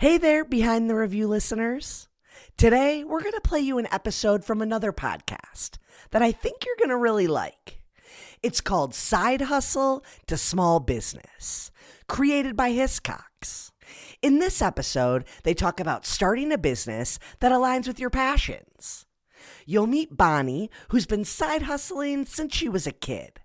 Hey there, behind the review listeners. Today, we're going to play you an episode from another podcast that I think you're going to really like. It's called Side Hustle to Small Business, created by Hiscox. In this episode, they talk about starting a business that aligns with your passions. You'll meet Bonnie, who's been side hustling since she was a kid.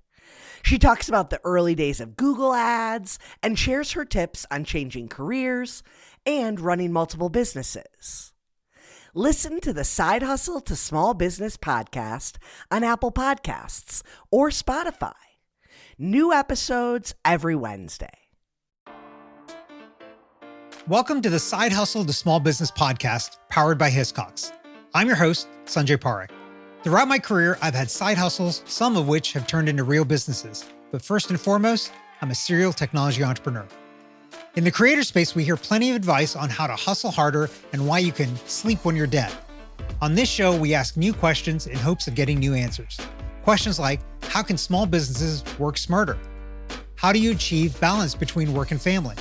She talks about the early days of Google Ads and shares her tips on changing careers and running multiple businesses. Listen to the Side Hustle to Small Business podcast on Apple Podcasts or Spotify. New episodes every Wednesday. Welcome to the Side Hustle to Small Business podcast powered by Hiscox. I'm your host, Sanjay Parekh. Throughout my career, I've had side hustles, some of which have turned into real businesses. But first and foremost, I'm a serial technology entrepreneur. In the creator space, we hear plenty of advice on how to hustle harder and why you can sleep when you're dead. On this show, we ask new questions in hopes of getting new answers. Questions like, how can small businesses work smarter? How do you achieve balance between work and family?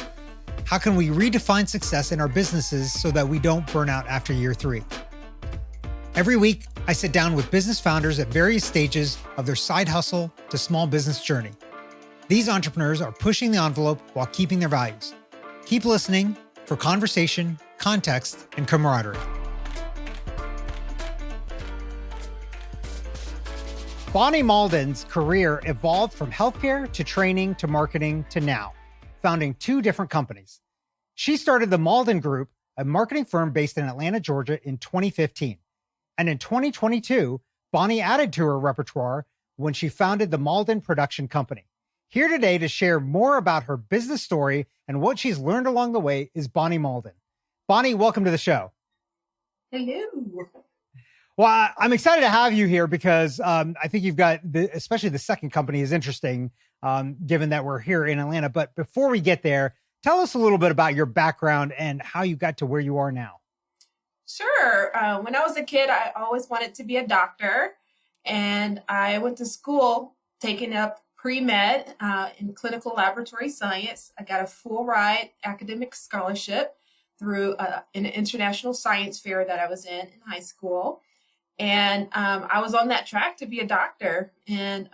How can we redefine success in our businesses so that we don't burn out after year 3? Every week, I sit down with business founders at various stages of their side hustle to small business journey. These entrepreneurs are pushing the envelope while keeping their values. Keep listening for conversation, context, and camaraderie. Bonnie Mauldin's career evolved from healthcare to training to marketing to now, founding 2 different companies. She started the Mauldin Group, a marketing firm based in Atlanta, Georgia, in 2015. And in 2022, Bonnie added to her repertoire when she founded the Mauldin Production Company. Here today to share more about her business story and what she's learned along the way is Bonnie Mauldin. Bonnie, welcome to the show. Hello. Well, I'm excited to have you here because I think you've got, especially the second company is interesting, given that we're here in Atlanta. But before we get there, tell us a little bit about your background and how you got to where you are now. Sure. When I was a kid, I always wanted to be a doctor, and I went to school taking up pre-med in clinical laboratory science. I got a full ride academic scholarship through an international science fair that I was in high school. And I was on that track to be a doctor. And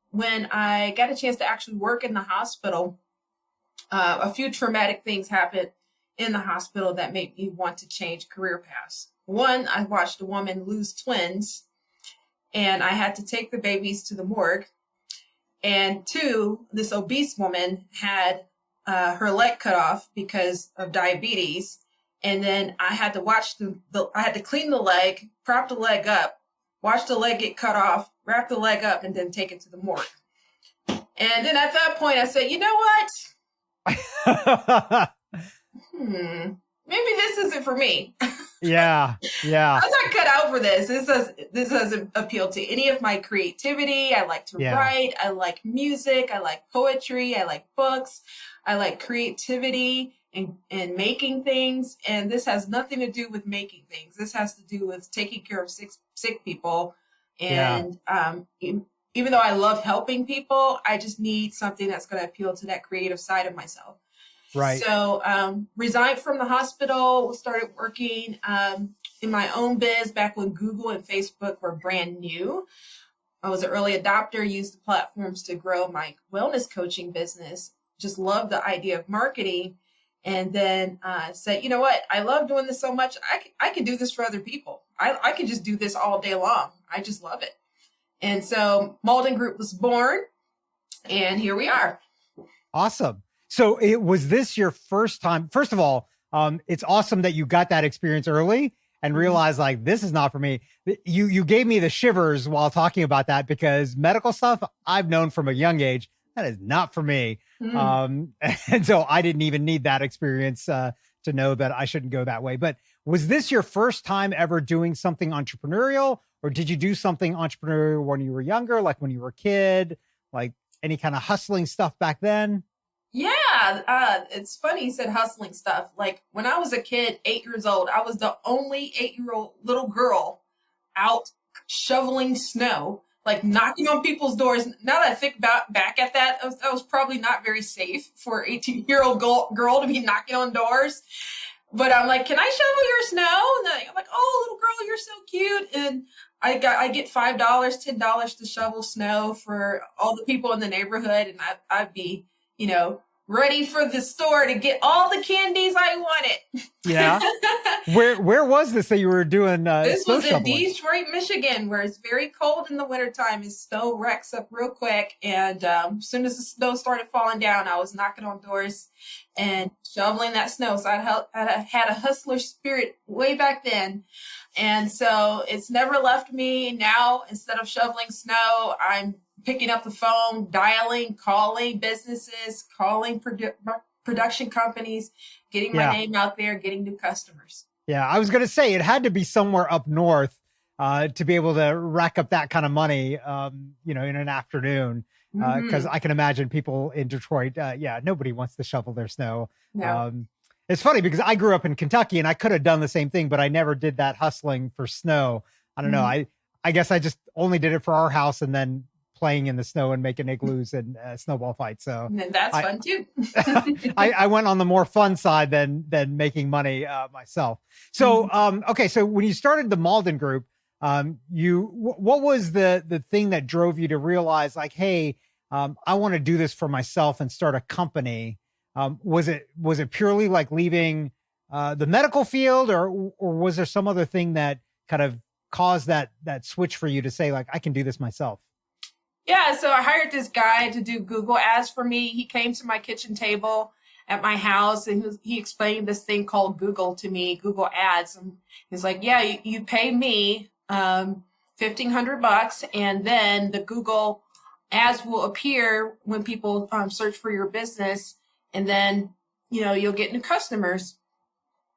when I got a chance to actually work in the hospital, a few traumatic things happened in the hospital that made me want to change career paths. One, I watched a woman lose twins, and I had to take the babies to the morgue. And 2, this obese woman had her leg cut off because of diabetes. And then I had to watch I had to clean the leg, prop the leg up, watch the leg get cut off, wrap the leg up, and then take it to the morgue. And then at that point, I said, you know what? Maybe this isn't for me. Yeah. I'm not cut out for this. This doesn't appeal to any of my creativity. I like to write. I like music. I like poetry. I like books. I like creativity and making things. And this has nothing to do with making things. This has to do with taking care of sick people. And even though I love helping people, I just need something that's going to appeal to that creative side of myself. Right. So resigned from the hospital, started working in my own biz back when Google and Facebook were brand new. I was an early adopter, used the platforms to grow my wellness coaching business, just loved the idea of marketing. And then said, you know what, I love doing this so much. I could do this for other people. I could just do this all day long. I just love it. And so Mauldin Group was born, and here we are. Awesome. So was this your first time? First of all, it's awesome that you got that experience early and realized like, this is not for me. You gave me the shivers while talking about that because medical stuff I've known from a young age, that is not for me. And so I didn't even need that experience to know that I shouldn't go that way. But was this your first time ever doing something entrepreneurial, or did you do something entrepreneurial when you were younger, like when you were a kid, like any kind of hustling stuff back then? Yeah, it's funny you said hustling stuff. Like when I was a kid, 8 years old, I was the only 8-year-old little girl out shoveling snow like knocking on people's doors. Now that I think back at that, that was probably not very safe for an 18-year-old girl to be knocking on doors. But I'm like, can I shovel your snow? And I'm like, oh, little girl, you're so cute. And I get $5, $10 to shovel snow for all the people in the neighborhood, and I'd be, ready for the store to get all the candies I wanted. Yeah. Where was this that you were doing This snow was in shoveling? Detroit, Michigan, where it's very cold in the wintertime and snow wrecks up real quick. And as soon as the snow started falling down, I was knocking on doors and shoveling that snow. So I had a hustler spirit way back then. And so it's never left me. Now, instead of shoveling snow, I'm picking up the phone, dialing, calling businesses, calling production companies, getting my name out there, getting new customers. Yeah, I was going to say it had to be somewhere up north to be able to rack up that kind of money, in an afternoon. Because I can imagine people in Detroit, nobody wants to shovel their snow. No. It's funny because I grew up in Kentucky and I could have done the same thing, but I never did that hustling for snow. I don't know. I guess I just only did it for our house and then playing in the snow and making igloos and snowball fights. So and that's fun too. I went on the more fun side than making money myself. So, okay. So when you started the Mauldin group, what was the thing that drove you to realize like, hey, I want to do this for myself and start a company? Was it purely like leaving the medical field, or was there some other thing that kind of caused that switch for you to say like, I can do this myself? Yeah, so I hired this guy to do Google ads for me. He came to my kitchen table at my house and he explained this thing called Google to me, Google ads. And he's like, yeah, you pay me $1,500 and then the Google ads will appear when people search for your business, and then you'll get new customers.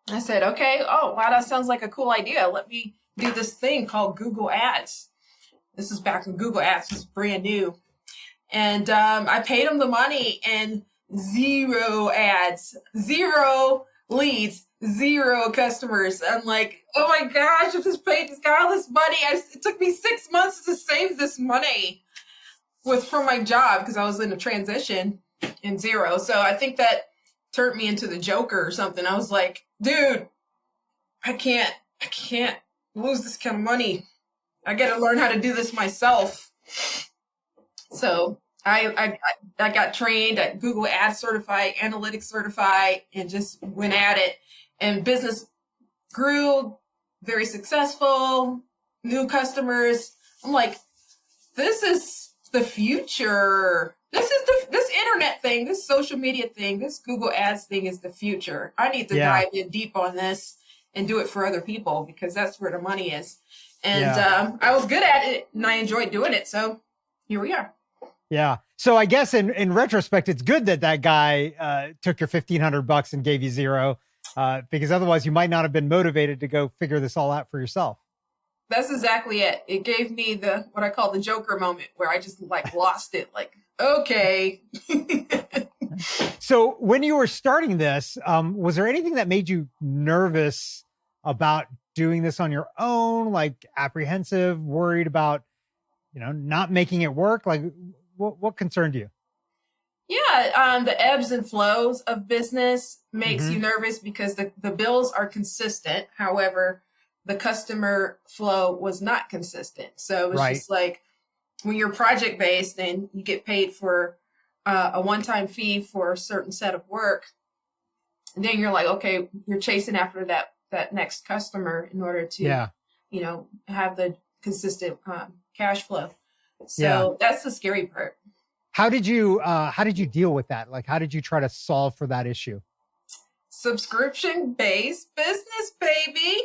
I said, okay, oh wow, that sounds like a cool idea. Let me do this thing called Google ads. This is back when Google ads was brand new. And I paid him the money and 0 ads, 0 leads, 0 customers. I'm like, oh my gosh, I just paid this guy all this money. It took me 6 months to save this money from my job because I was in a transition in 0. So I think that turned me into the Joker or something. I was like, dude, I can't lose this kind of money. I got to learn how to do this myself. So I got trained at Google Ads Certified, Analytics Certified, and just went at it. And business grew, very successful, new customers. I'm like, this is the future. This internet thing, this social media thing, this Google Ads thing is the future. I need to dive in deep on this and do it for other people because that's where the money is. And I was good at it and I enjoyed doing it. So here we are. Yeah. So I guess in retrospect, it's good that guy took your $1,500 and gave you 0 because otherwise you might not have been motivated to go figure this all out for yourself. That's exactly it. It gave me what I call the Joker moment where I just lost it. Like, okay. So when you were starting this, was there anything that made you nervous about doing this on your own, like apprehensive, worried about, not making it work? Like what concerned you? Yeah. The ebbs and flows of business makes you nervous because the bills are consistent. However, the customer flow was not consistent. So it was just like when you're project based and you get paid for a one-time fee for a certain set of work, and then you're like, okay, you're chasing after that next customer in order to, have the consistent cash flow. So that's the scary part. How did you deal with that? Like, how did you try to solve for that issue? Subscription-based business, baby.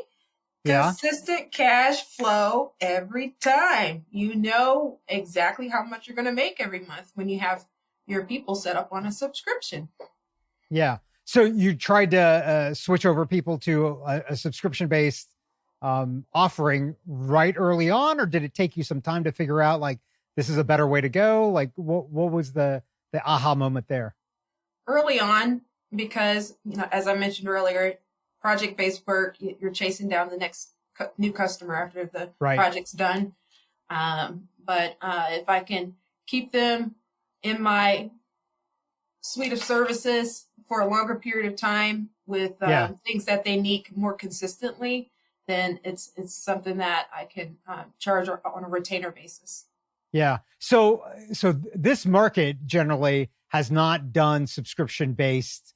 Yeah. Consistent cash flow every time. You know exactly how much you're going to make every month when you have your people set up on a subscription. Yeah. So you tried to switch over people to a subscription-based offering right early on, or did it take you some time to figure out like this is a better way to go? Like what was the aha moment there? Early on, because as I mentioned earlier, project-based work, you're chasing down the next new customer after the project's done. But if I can keep them in my suite of services for a longer period of time with things that they need more consistently, then it's something that I can charge on a retainer basis. Yeah. So this market generally has not done subscription-based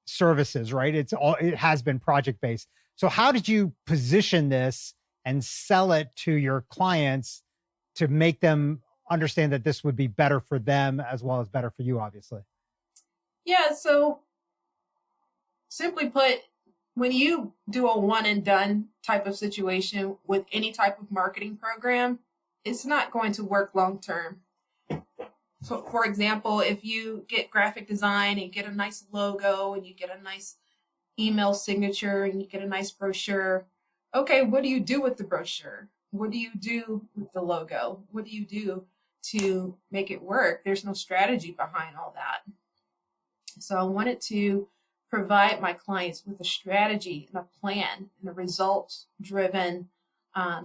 services, right? It has been project-based. So how did you position this and sell it to your clients to make them understand that this would be better for them as well as better for you, obviously? Yeah. So simply put, when you do a one and done type of situation with any type of marketing program, it's not going to work long term. So, for example, if you get graphic design and get a nice logo and you get a nice email signature and you get a nice brochure, okay, what do you do with the brochure? What do you do with the logo? What do you do to make it work? There's no strategy behind all that. So I wanted to provide my clients with a strategy and a plan and a results-driven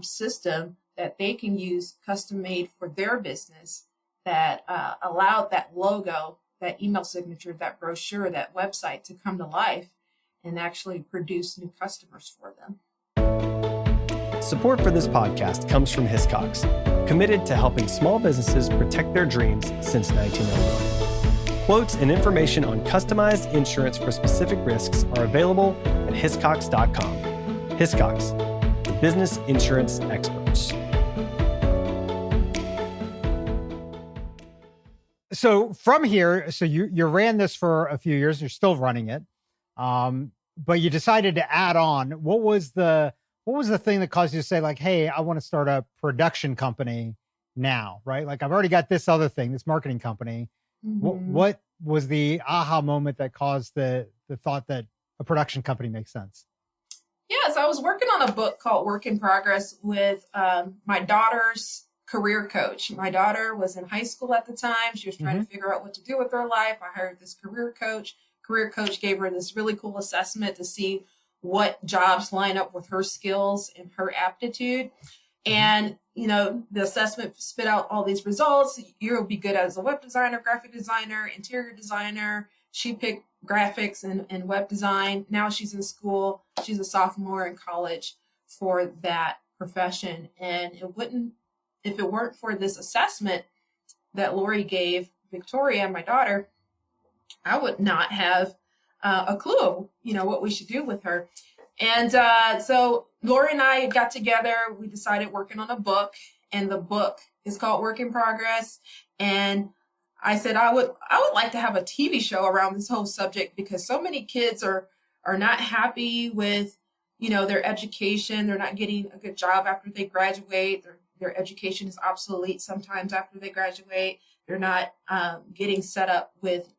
system that they can use custom-made for their business that allowed that logo, that email signature, that brochure, that website to come to life and actually produce new customers for them. Support for this podcast comes from Hiscox, committed to helping small businesses protect their dreams since 1901. Quotes and information on customized insurance for specific risks are available at hiscox.com. Hiscox, the business insurance experts. So from here, so you ran this for a few years, you're still running it. But you decided to add on. What was the thing that caused you to say, like, hey, I want to start a production company now, right? Like, I've already got this other thing, this marketing company. Mm-hmm. What was the aha moment that caused the thought that a production company makes sense? Yes, I was working on a book called Work in Progress with my daughter's career coach. My daughter was in high school at the time. She was trying to figure out what to do with her life. I hired this career coach. Career coach gave her this really cool assessment to see what jobs line up with her skills and her aptitude. And, you know, the assessment spit out all these results. You'll be good as a web designer, graphic designer, interior designer. She picked graphics and web design. Now she's in school. She's a sophomore in college for that profession. And if it weren't for this assessment that Lori gave Victoria, my daughter, I would not have a clue of, you know, what we should do with her. And so Lori and I got together. We decided working on a book, and the book is called Work in Progress. And I said I would like to have a TV show around this whole subject, because so many kids are not happy with, you know, their education. They're not getting a good job after they graduate. Their education is obsolete sometimes after they graduate. They're not getting set up with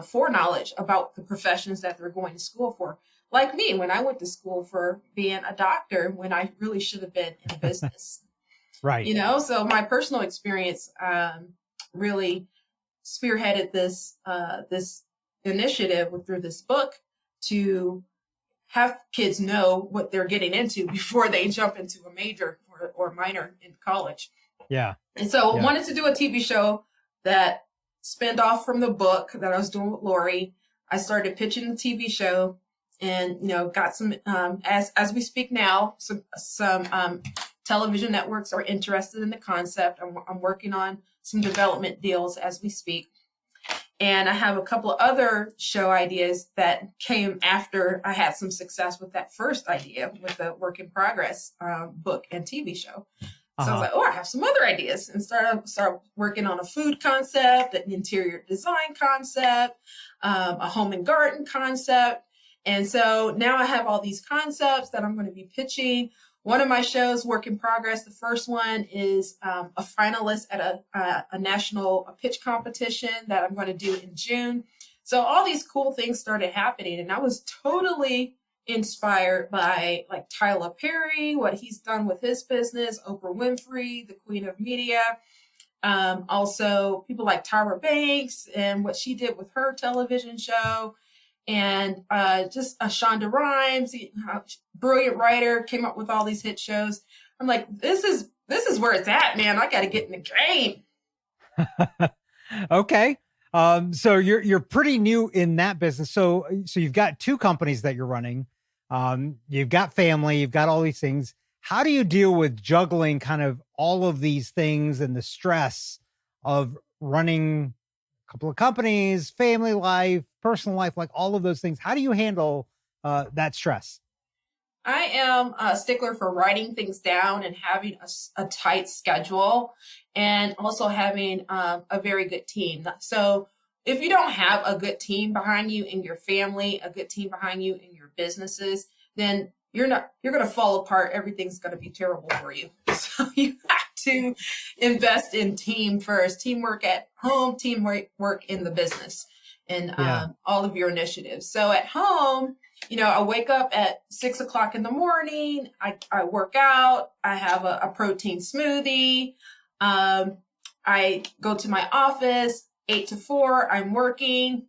foreknowledge about the professions that they're going to school for. Like me, when I went to school for being a doctor, when I really should have been in business. Right. You know, so my personal experience really spearheaded this initiative through this book to have kids know what they're getting into before they jump into a major or minor in college. Yeah. And so I wanted to do a TV show that spinned off from the book that I was doing with Lori. I started pitching the TV show, and, you know, got some, as we speak now, some television networks are interested in the concept. I'm working on some development deals as we speak. And I have a couple of other show ideas that came after I had some success with that first idea with the Work in Progress book and TV show. So I was like, oh, I have some other ideas, and start working on a food concept, an interior design concept, a home and garden concept. And so now I have all these concepts that I'm going to be pitching. One of my shows, Work in Progress, the first one is a finalist at a national pitch competition that I'm going to do in June. So all these cool things started happening, and I was totally inspired by, like, Tyler Perry, what he's done with his business, Oprah Winfrey, the queen of media. Also people like Tyra Banks and what she did with her television show. And just Shonda Rhimes, brilliant writer, came up with all these hit shows. I'm like, this is this is where it's at, man. I got to get in the game. Okay. So you're pretty new in that business. So you've got two companies that you're running. You've got family, you've got all these things. How do you deal with juggling kind of all of these things and the stress of running a couple of companies, family life, personal life, like all of those things? How do you handle that stress? I am a stickler for writing things down and having a tight schedule, and also having a very good team. So if you don't have a good team behind you in your family, a good team behind you in your businesses, then you're going to fall apart. Everything's going to be terrible for you. So you have to invest in team first, teamwork at home, teamwork in the business, and all of your initiatives. So at home, I wake up at 6 o'clock in the morning. I work out. I have a protein smoothie. I go to my office 8 to 4. I'm working.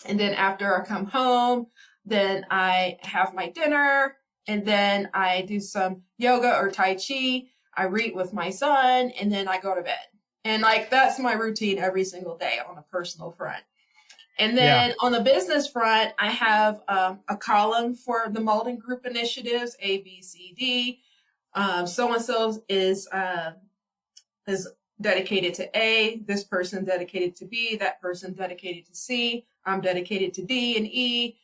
And then after I come home, then I have my dinner. And then I do some yoga or Tai Chi. I read with my son. And then I go to bed. And that's my routine every single day on a personal front. And then on the business front, I have a column for the Mauldin Group initiatives, A, B, C, D. So-and-so is dedicated to A, this person dedicated to B, that person dedicated to C, I'm dedicated to D and E.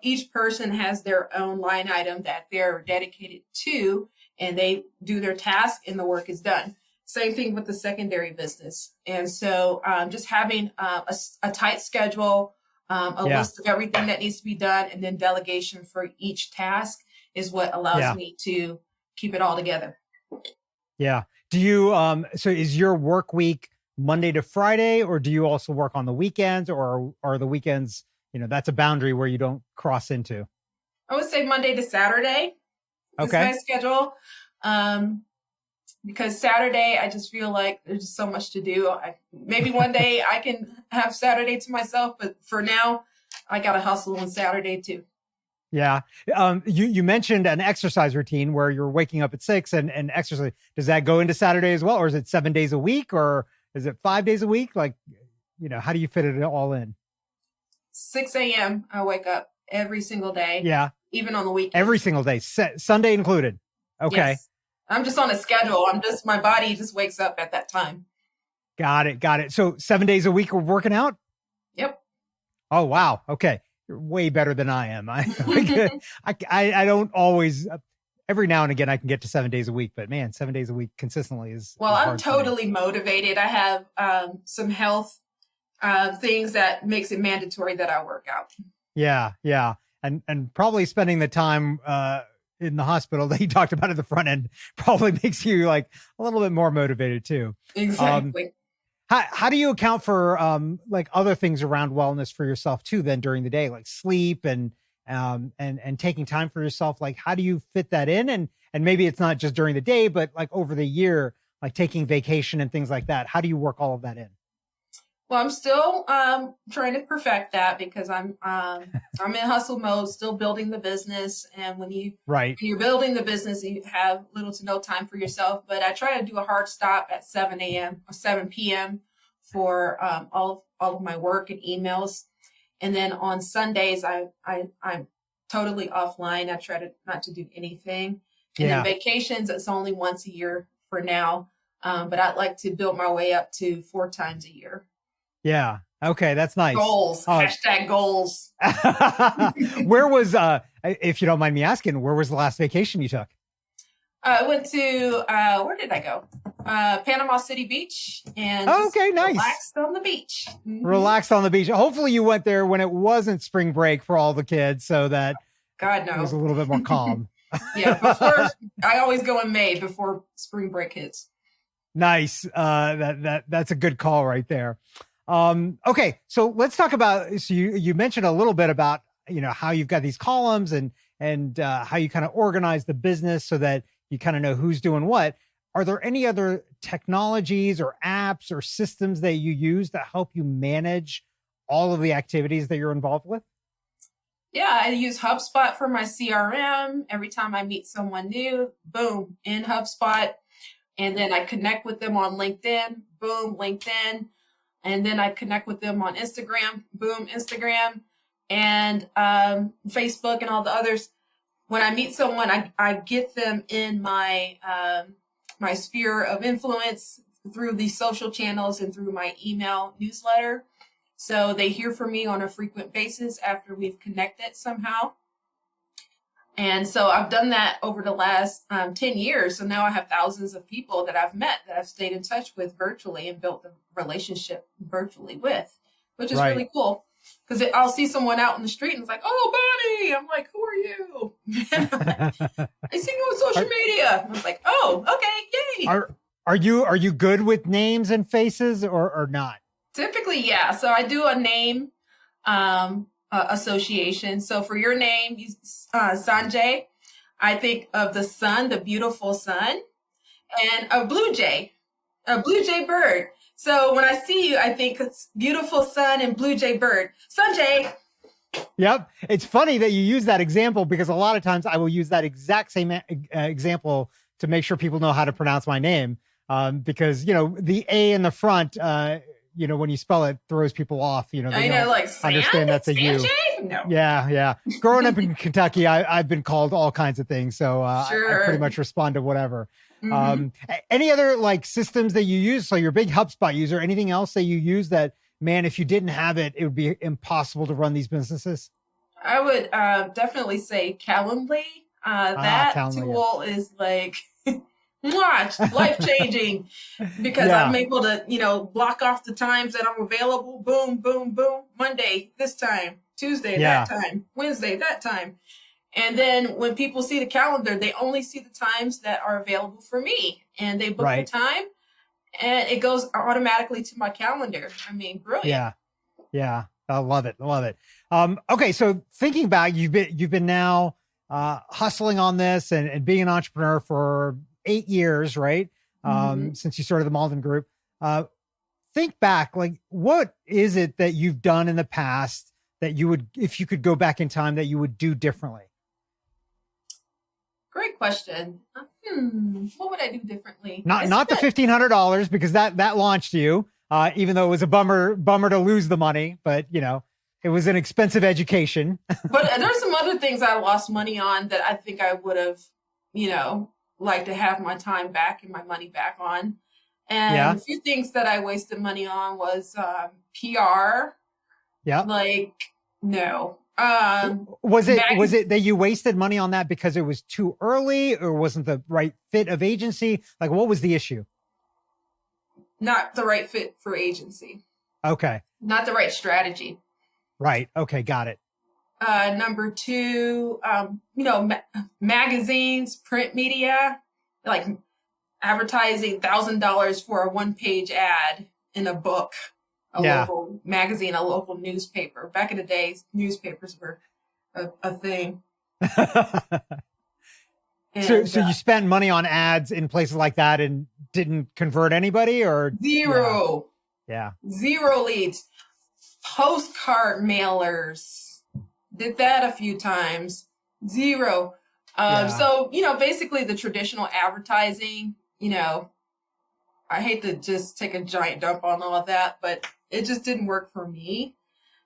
Each person has their own line item that they're dedicated to, and they do their task and the work is done. Same thing with the secondary business. And so just having a tight schedule, list of everything that needs to be done, and then delegation for each task is what allows me to keep it all together. Yeah. Do you, so is your work week Monday to Friday, or do you also work on the weekends, or are the weekends, that's a boundary where you don't cross into? I would say Monday to Saturday is my schedule. Because Saturday, I just feel like there's just so much to do. Maybe one day I can have Saturday to myself, but for now, I got to hustle on Saturday too. Yeah. You mentioned an exercise routine where you're waking up at 6 and exercise. Does that go into Saturday as well? Or is it 7 days a week, or is it 5 days a week? How do you fit it all in? 6 a.m. I wake up every single day. Yeah. Even on the weekends. Every single day, Sunday included. Okay. Yes. I'm just on a schedule. My body just wakes up at that time. Got it. So 7 days a week we're working out? Yep. Oh, wow. Okay. You're way better than I am. I don't always, every now and again, I can get to 7 days a week, but man, 7 days a week consistently is. Well, I'm totally motivated. I have some health things that makes it mandatory that I work out. Yeah. And probably spending the time, in the hospital that you talked about at the front end probably makes you a little bit more motivated too. Exactly. How do you account for other things around wellness for yourself too then during the day, like sleep and taking time for yourself? How do you fit that in? And maybe it's not just during the day, but over the year, taking vacation and things like that. How do you work all of that in? Well, I'm still trying to perfect that, because I'm in hustle mode, still building the business. And when you're building the business, you have little to no time for yourself. But I try to do a hard stop at 7 a.m. or 7 p.m. for all of my work and emails. And then on Sundays, I'm totally offline. I try not to do anything. And then vacations, it's only once a year for now. But I'd like to build my way up to 4 times a year. Yeah. Okay. That's nice. Goals. Hashtag goals. Where was, if you don't mind me asking, where was the last vacation you took? I went to, where did I go? Panama City Beach, and nice. Relaxed on the beach. Mm-hmm. Relaxed on the beach. Hopefully you went there when it wasn't spring break for all the kids, so that it was a little bit more calm. Yeah. I always go in May before spring break hits. Nice. That's a good call right there. Okay. So let's talk about, so you mentioned a little bit about, how you've got these columns and how you kind of organize the business so that you kind of know who's doing what. Are there any other technologies or apps or systems that you use that help you manage all of the activities that you're involved with? Yeah, I use HubSpot for my CRM. Every time I meet someone new, boom, in HubSpot. And then I connect with them on LinkedIn, boom, LinkedIn. And then I connect with them on Instagram, boom, Instagram, and Facebook and all the others. When I meet someone, I get them in my my sphere of influence through these social channels and through my email newsletter. So they hear from me on a frequent basis after we've connected somehow. And so I've done that over the last 10 years. So now I have thousands of people that I've met, that I've stayed in touch with virtually and built the relationship virtually with, which is really cool. Because I'll see someone out in the street and it's like, oh, Bonnie. I'm like, who are you? I see you on social media. I was like, oh, okay, yay. Are you good with names and faces or not? Typically, yeah. So I do a name association. So for your name, Sanjay, I think of the sun, the beautiful sun, and a blue jay bird. So when I see you, I think it's beautiful sun and blue jay bird. Sanjay. Yep. It's funny that you use that example, because a lot of times I will use that exact same example to make sure people know how to pronounce my name. Because, the A in the front, when you spell it, throws people off. They don't understand that's a U. No. Yeah. Growing up in Kentucky, I've been called all kinds of things. So I pretty much respond to whatever. Mm-hmm. Any other systems that you use? So you're a big HubSpot user. Anything else that you use that, man, if you didn't have it, it would be impossible to run these businesses? I would definitely say Calendly. That Calendly, tool is life-changing, because I'm able to, block off the times that I'm available. Boom, boom, boom. Monday, this time. Tuesday, that time. Wednesday, that time. And then when people see the calendar, they only see the times that are available for me. And they book the time, and it goes automatically to my calendar. I mean, brilliant. Yeah. I love it. Okay. So thinking back, you've been now hustling on this and being an entrepreneur for 8 years, right? Since you started the Mauldin Group. Think back, what is it that you've done in the past that you would, if you could go back in time, that you would do differently? Great question. What would I do differently? Not the $1,500, because that launched you, even though it was a bummer to lose the money, but it was an expensive education. But there's some other things I lost money on that I think I would have, liked to have my time back and my money back on. And a few things that I wasted money on was PR. Yeah. No. Was it that you wasted money on that because it was too early, or wasn't the right fit of agency? What was the issue? Not the right fit for agency. Okay. Not the right strategy. Right. Okay. Got it. Number two, magazines, print media, advertising $1,000 for a one-page ad in a book, local magazine, a local newspaper. Back in the days, newspapers were a thing. So you spent money on ads in places like that and didn't convert anybody, or zero? Yeah. Zero leads. Postcard mailers. Did that a few times. Zero. So, basically the traditional advertising, I hate to just take a giant dump on all of that, but it just didn't work for me.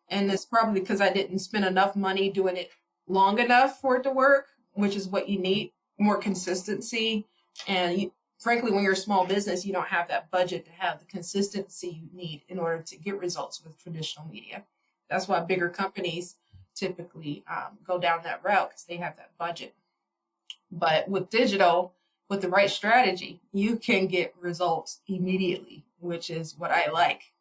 And it's probably because I didn't spend enough money doing it long enough for it to work, which is what you need, more consistency. And frankly, when you're a small business, you don't have that budget to have the consistency you need in order to get results with traditional media. That's why bigger companies typically go down that route, because they have that budget. But with digital, with the right strategy, you can get results immediately, which is what I like.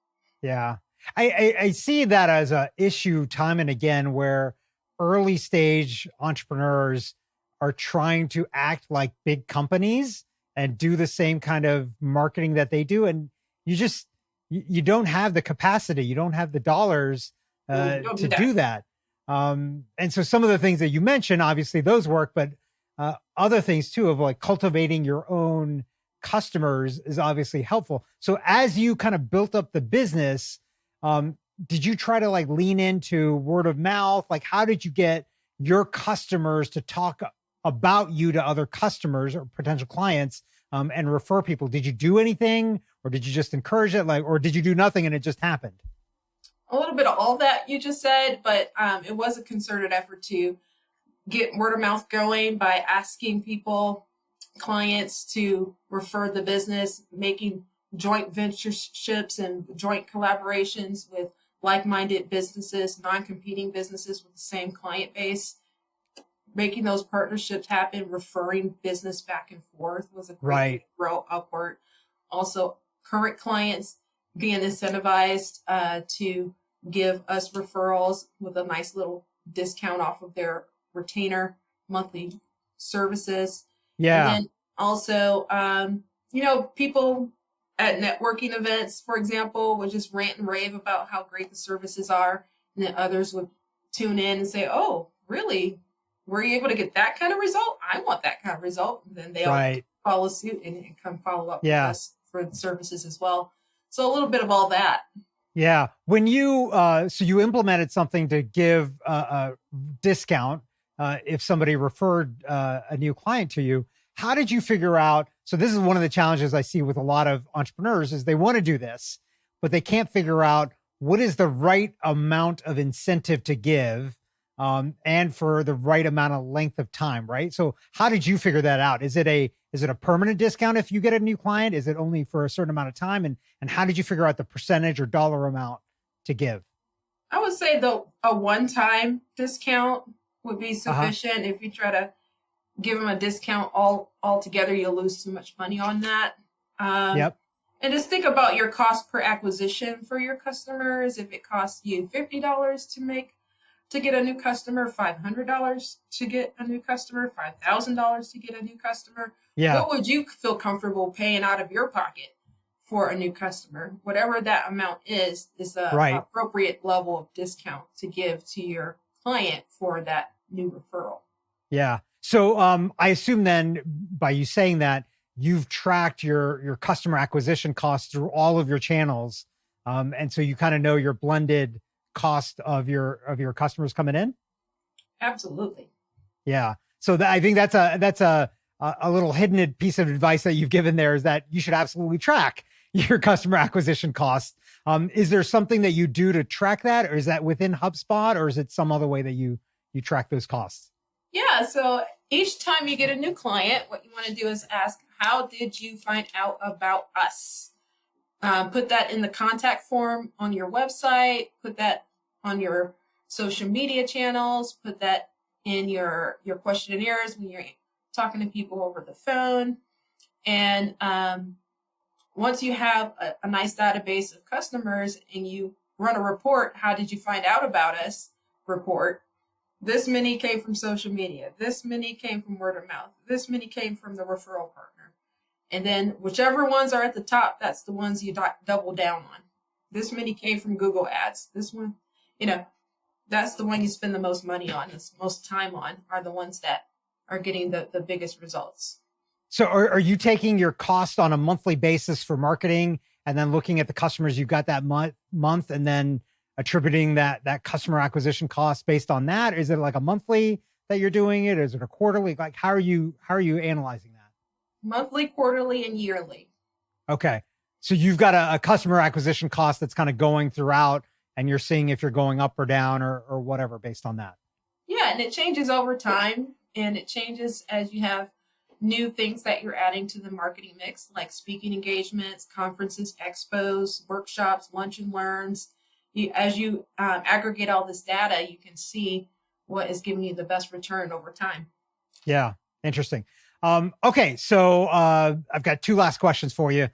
Yeah. I see that as an issue time and again, where early stage entrepreneurs are trying to act like big companies and do the same kind of marketing that they do. And you don't have the capacity, you don't have the dollars to do that. And so some of the things that you mentioned, obviously those work, but other things too, of cultivating your own customers is obviously helpful. So as you kind of built up the business, did you try to lean into word of mouth? How did you get your customers to talk about you to other customers or potential clients and refer people? Did you do anything, or did you just encourage it, or did you do nothing and it just happened? A little bit of all that you just said, but it was a concerted effort to get word of mouth going by asking people, clients, to refer the business, making joint ventureships and joint collaborations with like-minded businesses, non-competing businesses with the same client base. Making those partnerships happen, referring business back and forth was a great way to grow upward. Also, current clients being incentivized to give us referrals with a nice little discount off of their retainer monthly services. Yeah. And then also, people at networking events, for example, would just rant and rave about how great the services are. And then others would tune in and say, oh, really? Were you able to get that kind of result? I want that kind of result. And then they'll follow suit and come follow up with us for the services as well. So a little bit of all that. Yeah. When you, so you implemented something to give a discount if somebody referred a new client to you. How did you figure out? So this is one of the challenges I see with a lot of entrepreneurs is they want to do this, but they can't figure out what is the right amount of incentive to give and for the right amount of length of time, right? So how did you figure that out? Is it a permanent discount if you get a new client? Is it only for a certain amount of time? And how did you figure out the percentage or dollar amount to give? I would say a one-time discount would be sufficient. If you try to give them a discount all together, you'll lose too much money on that. And just think about your cost per acquisition for your customers. If it costs you $50 to get a new customer, $500 to get a new customer, $5,000 to get a new customer, what would you feel comfortable paying out of your pocket for a new customer? Whatever that amount is the appropriate level of discount to give to your client for that new referral. Yeah. So I assume then by you saying that, you've tracked your customer acquisition costs through all of your channels. And so you kind of know your blended cost of your customers coming in. Absolutely. Yeah. So I think that's a little hidden piece of advice that you've given there, is that you should absolutely track your customer acquisition costs. Is there something that you do to track that, or is that within HubSpot, or is it some other way that you track those costs? Yeah. So each time you get a new client, what you want to do is ask, how did you find out about us? Put that in the contact form on your website, put that on your social media channels, put that in your questionnaires when you're talking to people over the phone. And once you have a nice database of customers and you run a report, how did you find out about us report, this many came from social media, this many came from word of mouth, this many came from the referral partner. And then whichever ones are at the top, that's the ones you double down on. This many came from Google Ads. This one, that's the one you spend the most money on, the most time on, are the ones that are getting the biggest results. So are you taking your cost on a monthly basis for marketing and then looking at the customers you've got that month and then attributing that customer acquisition cost based on that? Is it like a monthly that you're doing it? Is it a quarterly? Like, how are you analyzing that? Monthly, quarterly, and yearly. Okay. So you've got a customer acquisition cost that's kind of going throughout, and you're seeing if you're going up or down or whatever based on that. Yeah. And it changes over time, and it changes as you have new things that you're adding to the marketing mix, like speaking engagements, conferences, expos, workshops, lunch and learns. As you aggregate all this data, you can see what is giving you the best return over time. Yeah. Interesting. Okay. So I've got two last questions for you.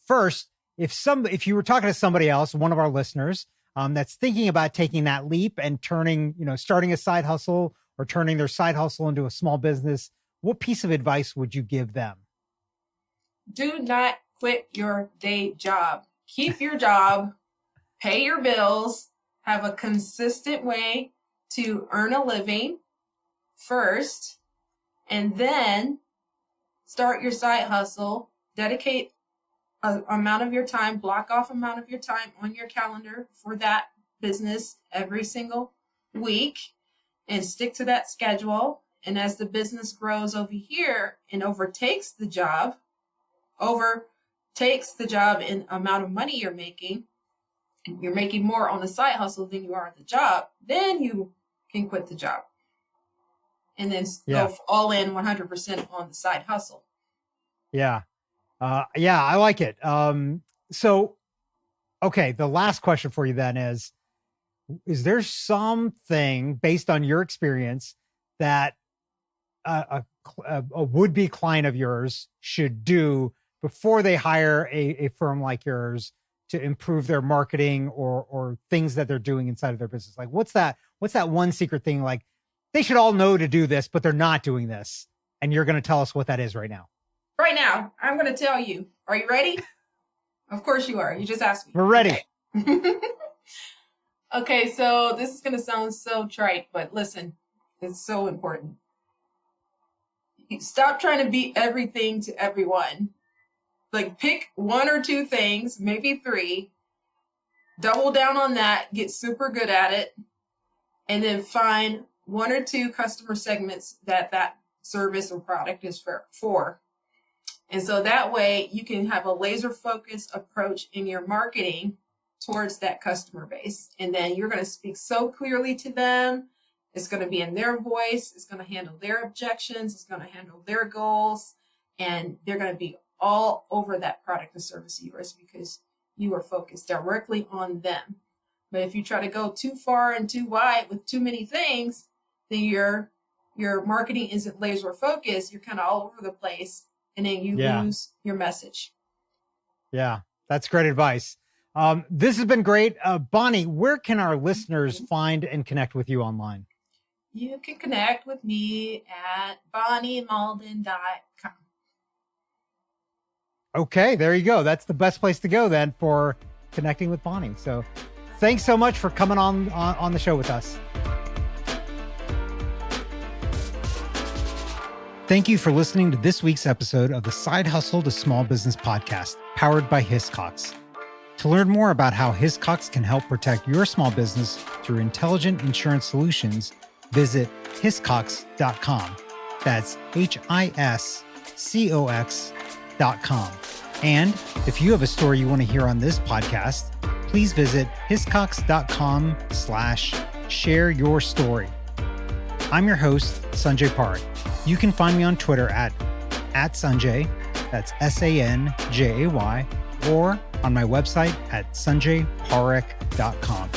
First, if you were talking to somebody else, one of our listeners, that's thinking about taking that leap and starting a side hustle or turning their side hustle into a small business, what piece of advice would you give them? Do not quit your day job. Keep your job, pay your bills, have a consistent way to earn a living first, and then start your side hustle. Dedicate an amount of your time, block off amount of your time on your calendar for that business every single week, and stick to that schedule. And as the business grows over here and overtakes the job in amount of money you're making more on the side hustle than you are on the job, then you can quit the job and then go all in 100% on the side hustle. Yeah. I like it. So, okay. The last question for you then is there something based on your experience that a would-be client of yours should do before they hire a firm like yours to improve their marketing or things that they're doing inside of their business? Like, what's that one secret thing? Like, they should all know to do this, but they're not doing this. And you're going to tell us what that is right now. Right now, I'm going to tell you. Are you ready? Of course you are. You just asked me. We're ready. Okay. Okay, so this is going to sound so trite, but listen, it's so important. Stop trying to be everything to everyone. Like, pick one or two things, maybe three, double down on that, get super good at it, and then find one or two customer segments that service or product is for. And so that way you can have a laser focused approach in your marketing towards that customer base. And then you're going to speak so clearly to them. It's going to be in their voice. It's going to handle their objections. It's going to handle their goals. And they're going to be all over that product or service of yours because you are focused directly on them. But if you try to go too far and too wide with too many things, then your marketing isn't laser focused. You're kind of all over the place. And then you lose your message. Yeah, that's great advice. This has been great. Bonnie, where can our listeners find and connect with you online? You can connect with me at bonniemauldin.com. Okay, there you go. That's the best place to go then for connecting with Bonnie. So thanks so much for coming on the show with us. Thank you for listening to this week's episode of the Side Hustle to Small Business podcast, powered by Hiscox. To learn more about how Hiscox can help protect your small business through intelligent insurance solutions, visit hiscox.com. That's HISCOX.com. And if you have a story you want to hear on this podcast, please visit hiscox.com/share your story. I'm your host, Sanjay Parekh. You can find me on Twitter at Sanjay, that's SANJAY, or on my website at sanjayparekh.com.